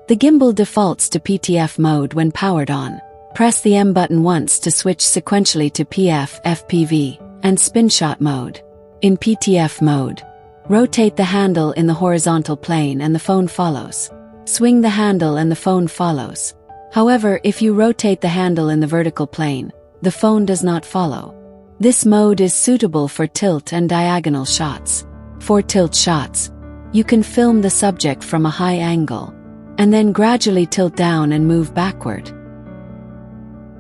The gimbal defaults to PTF mode when powered on. Press the M button once to switch sequentially to PF, FPV, and Spinshot mode. In PTF mode, rotate the handle in the horizontal plane and the phone follows. Swing the handle and the phone follows. However, if you rotate the handle in the vertical plane, the phone does not follow. This mode is suitable for tilt and diagonal shots. For tilt shots, you can film the subject from a high angle, and then gradually tilt down and move backward.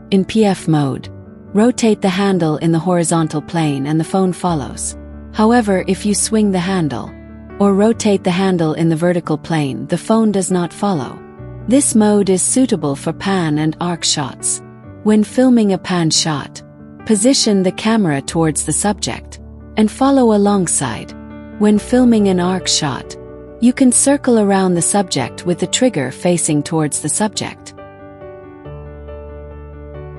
In PF mode, rotate the handle in the horizontal plane and the phone follows. However, if you swing the handle, or rotate the handle in the vertical plane, the phone does not follow. This mode is suitable for pan and arc shots. When filming a pan shot, position the camera towards the subject, and follow alongside. When filming an arc shot, you can circle around the subject with the trigger facing towards the subject.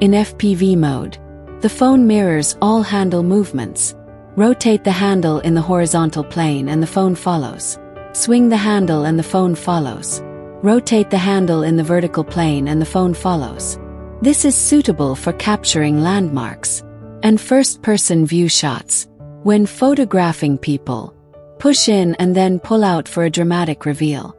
In FPV mode, the phone mirrors all handle movements. Rotate the handle in the horizontal plane and the phone follows. Swing the handle and the phone follows. Rotate the handle in the vertical plane and the phone follows. This is suitable for capturing landmarks and first-person view shots. When photographing people, push in and then pull out for a dramatic reveal.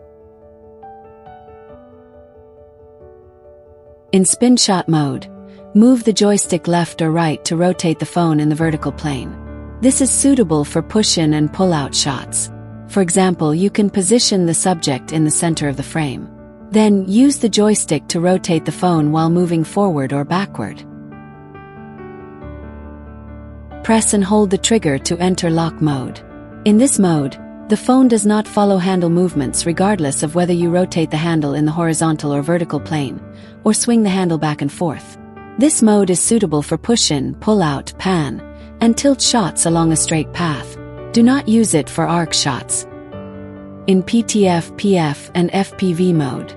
In Spinshot mode, move the joystick left or right to rotate the phone in the vertical plane. This is suitable for push-in and pull-out shots. For example, you can position the subject in the center of the frame. Then, use the joystick to rotate the phone while moving forward or backward. Press and hold the trigger to enter lock mode. In this mode, the phone does not follow handle movements regardless of whether you rotate the handle in the horizontal or vertical plane, or swing the handle back and forth. This mode is suitable for push-in, pull-out, pan, and tilt shots along a straight path. Do not use it for arc shots. In PTF, PF, and FPV mode,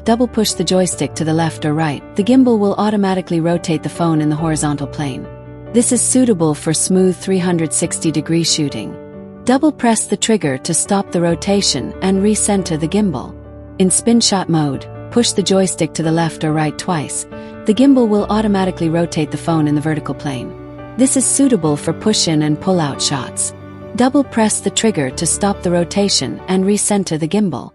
double push the joystick to the left or right. The gimbal will automatically rotate the phone in the horizontal plane. This is suitable for smooth 360-degree shooting. Double press the trigger to stop the rotation and recenter the gimbal. In Spinshot mode, push the joystick to the left or right twice. The gimbal will automatically rotate the phone in the vertical plane. This is suitable for push-in and pull-out shots. Double press the trigger to stop the rotation and recenter the gimbal.